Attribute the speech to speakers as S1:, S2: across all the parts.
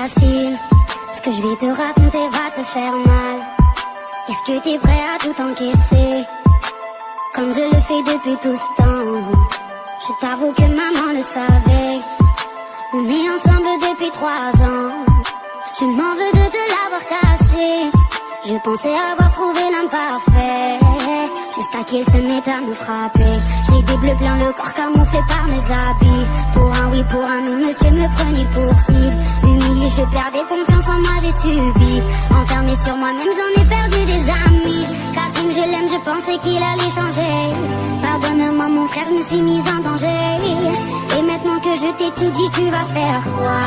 S1: Cassine, ce que je vais te raconter va te faire mal. Est-ce que t'es prêt à tout encaisser, comme je le fais depuis tout ce temps? Je t'avoue que maman le savait. On est ensemble depuis 3 ans. Je m'en veux de te l'avoir caché. Je pensais avoir trouvé l'homme parfait, jusqu'à qu'il se mette à me frapper. J'ai des bleus plein le corps camouflé par mes habits. Pour un oui, pour un non, monsieur me prenait pour cible. Humilié, je perdais confiance en moi, j'ai subi. Enfermé sur moi-même, j'en ai perdu des amis. Kassim, je l'aime, je pensais qu'il allait changer. Pardonne-moi mon frère, je me suis mise en danger. Et maintenant que je t'ai tout dit, tu vas faire quoi?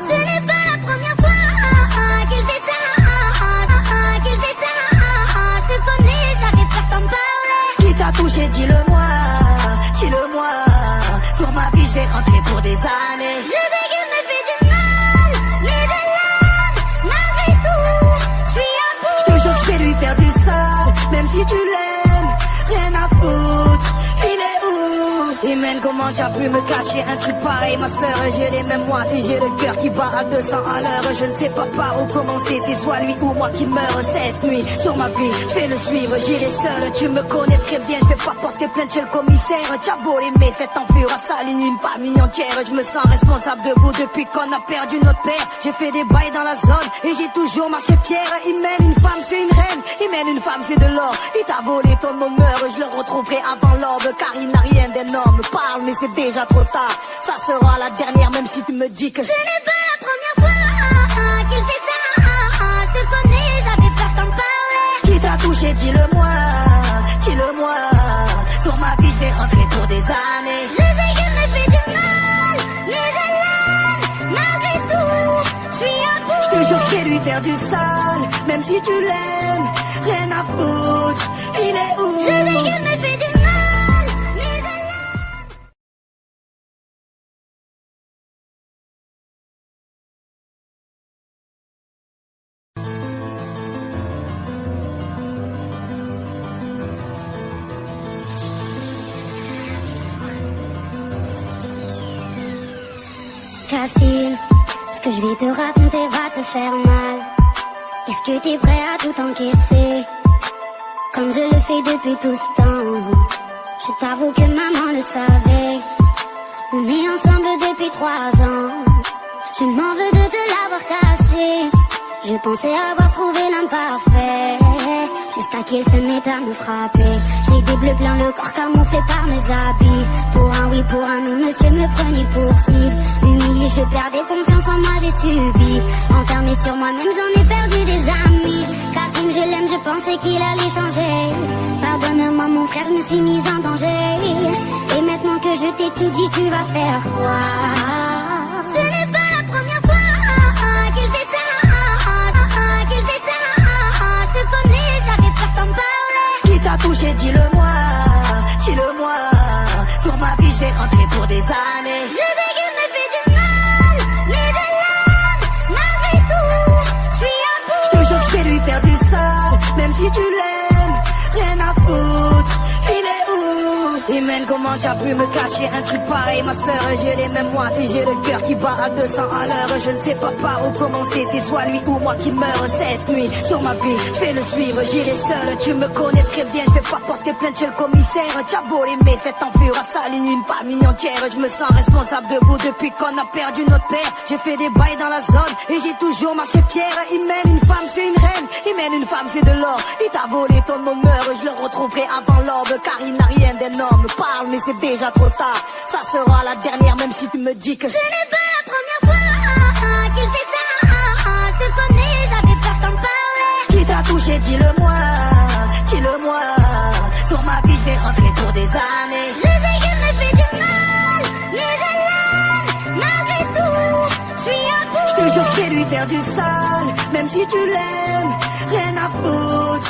S1: Ce n'est pas la première fois qu'il fait ça. Je te connais, j'avais peur d'en parler.
S2: Qui t'a touché, dis-le-moi, dis-le-moi. Sur ma vie, je vais rentrer pour des années.
S1: Je sais qu'il me fait du mal, mais je l'aime, malgré tout, je suis à bout.
S2: Je te jure que je vais lui faire du sale, même si tu l'aimes, rien à foutre. Il est où? Imen, comment t'as pu me cacher un truc pareil, ma soeur? J'ai les mêmes mois et j'ai le cœur qui bat à 200 à l'heure. Je ne sais pas par où commencer, c'est soit lui ou moi qui meurt cette nuit. Sur ma vie, je vais le suivre, j'irai seul. Tu me connais très bien, je vais pas porter plainte chez le commissaire. T'as beau l'aimer, cette enfure a sali une famille entière. Je me sens responsable de vous depuis qu'on a perdu notre père. J'ai fait des bails dans la zone et j'ai toujours marché fier. Imen, une femme c'est une reine, Imen, une femme c'est de l'or. Il t'a volé ton honneur, je le retrouverai avant l'aube. Car il n'a rien d'énorme, parle mais c'est déjà trop tard. Ça sera la dernière même si tu me dis que
S1: ce n'est pas la première fois qu'il fait ça. Je te connais, j'avais peur d'en parler.
S2: Qui t'a touché, dis-le-moi, dis-le-moi. Sur ma vie je vais rentrer pour des années.
S1: Je sais qu'il me fait du mal, mais je l'aime, malgré tout, je suis à bout.
S2: Je te jure que je vais lui faire du sale, même si tu l'aimes, rien à foutre. Il est où?
S1: Je sais qu'il me fait du mal, mais je l'aime. Cassine, ce que je vais te raconter va te faire mal. Est-ce que t'es prêt à tout encaisser, comme je le fais depuis tout ce temps? Je t'avoue que maman le savait. On est ensemble depuis 3 ans. Je m'en veux de te l'avoir caché. Je pensais avoir trouvé l'homme parfait, jusqu'à qu'il se mette à me frapper. J'ai des bleus plein le corps camouflé par mes habits. Pour un oui, pour un non, monsieur me prenait pour cible. Humilié, je perdais confiance en moi, j'ai subi. Enfermé sur moi-même, j'en ai perdu des amis. Kassim, je l'aime, je pensais qu'il allait changer. Pardonne-moi mon frère, je me suis mise en danger. Et maintenant que je t'ai tout dit, tu vas faire quoi? Ce n'est pas la première fois qu'il fait ça. Je te connais, j'avais peur d'en parler.
S2: Qui t'a touché, dis-le-moi, dis-le-moi. Sur ma vie je vais rentrer pour des années.
S1: Je sais qu'il me fait du mal, mais je l'aime, malgré tout, je suis à bout.
S2: Je te jure que je vais lui faire du sale, même si tu l'aimes, rien à foutre. Il est où? Imen, comment t'as pu me cacher un truc pareil, ma soeur? J'ai les mêmes mois et j'ai le cœur qui bat à 200 à l'heure. Je ne sais pas par où commencer, c'est soit lui ou moi qui meurt cette nuit. Sur ma vie, je vais le suivre, j'irai seul. Tu me connais très bien, je vais pas porter plainte chez le commissaire. T'as beau l'aimer, cette enfure a sali une famille entière. Je me sens responsable de vous depuis qu'on a perdu notre père. J'ai fait des bails dans la zone et j'ai toujours marché fier. Imen, une femme c'est une reine, Imen, une femme c'est de l'or. Il t'a volé ton honneur, je le retrouverai avant l'aube. Car il n'a rien d'énorme, parle mais c'est déjà trop tard. Ça sera la dernière même si tu me dis que
S1: ce n'est pas la première fois qu'il fait ça. Je te connais, j'avais peur d'en parler.
S2: Qui t'a touché, dis-le-moi, dis-le-moi. Sur ma vie je vais rentrer pour des années.
S1: Je sais qu'il me fait du mal, mais je l'aime, malgré tout, je suis à bout.
S2: Je te jure que je vais lui faire du sale, même si tu l'aimes, rien à foutre.